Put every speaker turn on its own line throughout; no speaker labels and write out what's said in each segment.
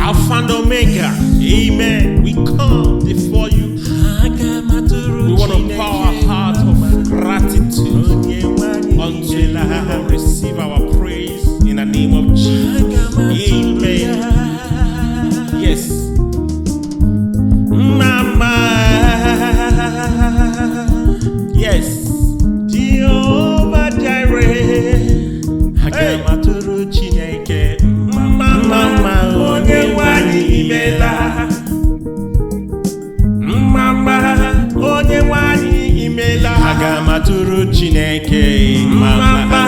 Alpha and Omega. Amen. We come before you. We want to pour our heart of gratitude unto you. Receive our praise in the name of Jesus. Amen. Yes. Mama. Yes. Jehovah Jireh. Agamaturu Chineke. Mama. Onye nwanyị imela. Mama. Onye nwanyị imela. Agamaturu Chineke. Mama.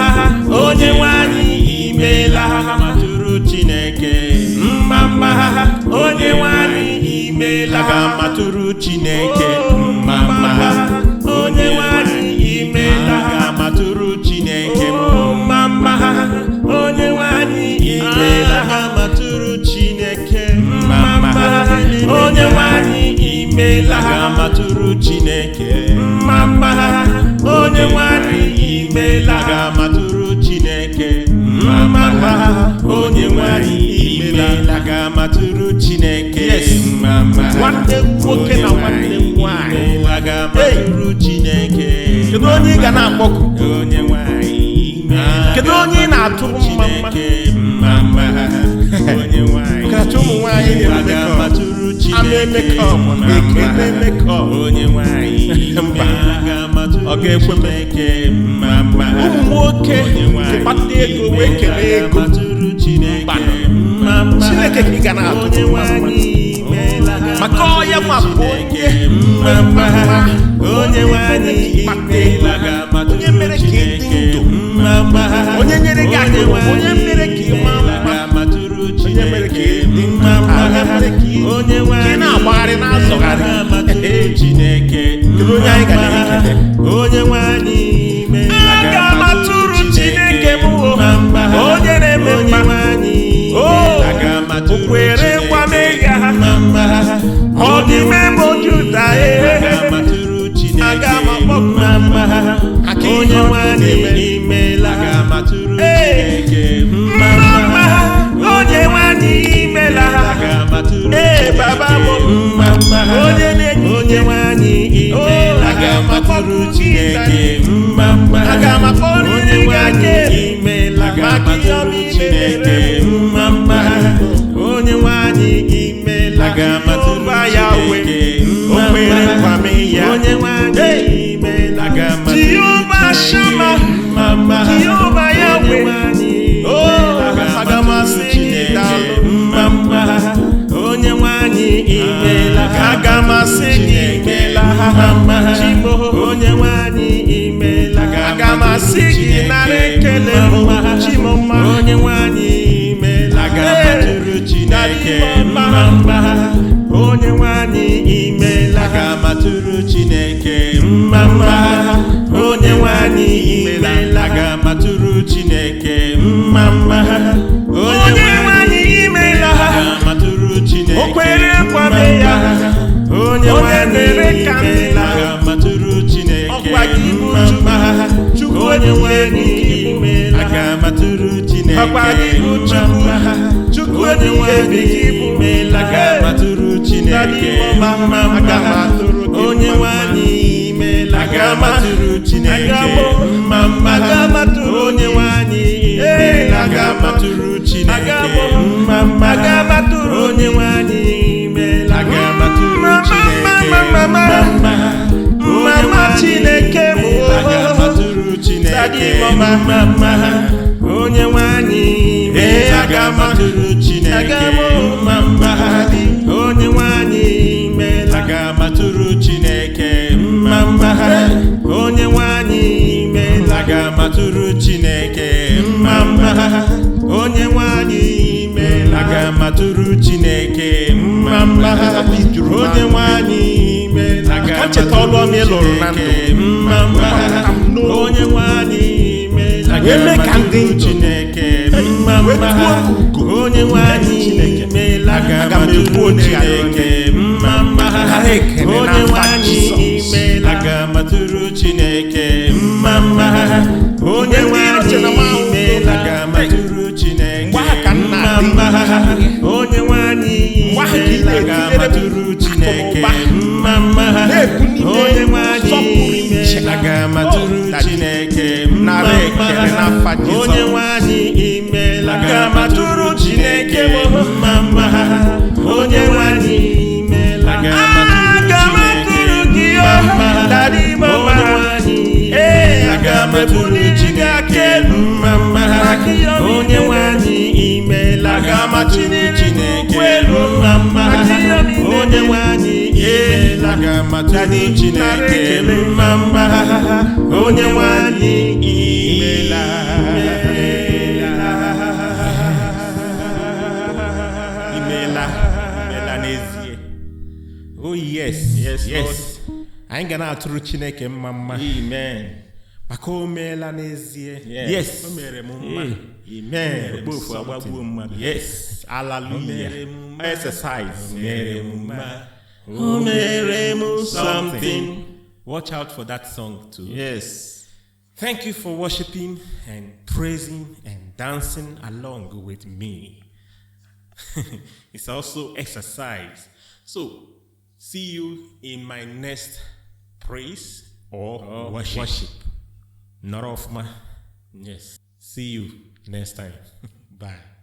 Onye nwanyị imela. Agamaturu Chineke. Mama. Onye nwanyị imela. Agamaturu Chineke. Mama. Onye nwanyị imela. Agamaturu Chineke. Mama. Onye nwanyị imela. Agamaturu Chineke. Mama. Onye nwanyị imela. Agamaturu Chineke. Mama. Onye nwanyị imela. Agamaturu Chineke. Mama. Onye nwanyị imela. Agamaturu Chineke. Mama. Nwanne nwoke na nwanne nwanyị. Agamaturu Chineke. Kedu onye ị ga na-akpọku? Onye nwanyị imela. Kedu onye ị na-atụ mma? Onye nwanyị. Kacha ụmụ nwanyị agamaturu Chineke. Onye nwanyị ọ ga-ekwe Chineke. Ụmụ nwoke kpata ego wee kelee ego. Chineke ka ị ga na-atụ maka ọya nwa bụ onye nwanyị onye mere ka ị dị ndụ, onye nyere gị aka, onye mere ka ị maa mma, onye mere ka ị dị mma, onye ka ị na-agbagharị na-azọgharị Chineke. Kedu onye anyị ga na-ekele? Onye nwanyị aga m atụrụ Chineke m onye na-eme mma, o kwere nkwa mmehie ha, ọ dị ime Juda, aga m akpọku onye nwanyị imela. Onye nwanyị imela. Baba m onye na-enye onye nwanyị imela. Aga m akpọku Chineke. Aga m akpọku onye nwanyị imela. Maka ihe ọma imere onye nwanyị imela. Aga m atụrụ Chineke. O kwere nkwa mmehie ya. Onye nwanyị imela. Jehova Shama. Jehova Yahweh. Aga m asị gị daalụ. Onye nwanyị imela. Aga m asị gị imela. Onye nwanyị imela. Aga m asị gị nara ekele m. Chimoma onye nwanyị imela. Aga m atụrụ Chineke. Onye nwanyị imela. Aga m atụrụ Chineke. Onye nwanyị imela. Aga m atụrụ Chineke. Onye nwanyị imela. Aga m atụrụ Chineke. O kwere nkwa ya. Onye nwanyị imela. Aga m atụrụ Chineke. Ọkwa gị bụ Chukwu. Onye nwanyị imela. Aga m atụrụ Chineke. Ọkwa gị bụ Chukwu. Onye nwanyị imela. Aga m atụrụ Chineke. Onye nwanyị imela. Aga m atụrụ Chineke. Aga m atụrụ onye nwanyị imela. Aga m atụrụ Chineke. Aga m atụrụ onye nwanyị imela. Aga m atụrụ Chineke. Mama Chineke m. Aga m atụrụ Chineke. Onye nwanyị imela. Aga m atụrụ Chineke. Onye nwanyị imela. Aga m atụrụ Chineke. Onye nwanyị imela. Aga m atụrụ Chineke. Onye nwanyị imela. Aga m atụrụ Chineke. Onye nwanyị imela. Aga m atụrụ Chineke. Onye nwanyị imela. Aga m atụrụ Chineke. Onye nwanyị imela. Aga m atụrụ Chineke. Onye nwanyị imela. Aga m atụrụ Chineke. Onye nwanyị imela. Aga m atụrụ Chineke. Onye nwanyị Chineke mma mma, onye nwe anyị imeela. Aga m atụrụ gị mma, daddy mama, aga m ebuli chi gị aka elu mma mma, onye nwe anyị imeela. Aga m atụrụ Chineke elu mma mma, onye nwe anyị imeela. Aga m atụrụ Chineke elu mma mma, onye nwe anyị imeela. Oh yes, yes. Anyị ga na-atụrụ Chineke mma mma. Amen. Maka o meela n'ezie. Yes. O mere m mma. Amen. Ogbofu agbagbuo mmadụ. Yes. Hallelujah. Exercise. O mere m mma. O mere m something. Watch out for that song too. Yes. Thank you for worshiping and praising and dancing along with me. It's also exercise. So, see you in my next praise or worship. Not off my. Yes. See you next time. Bye.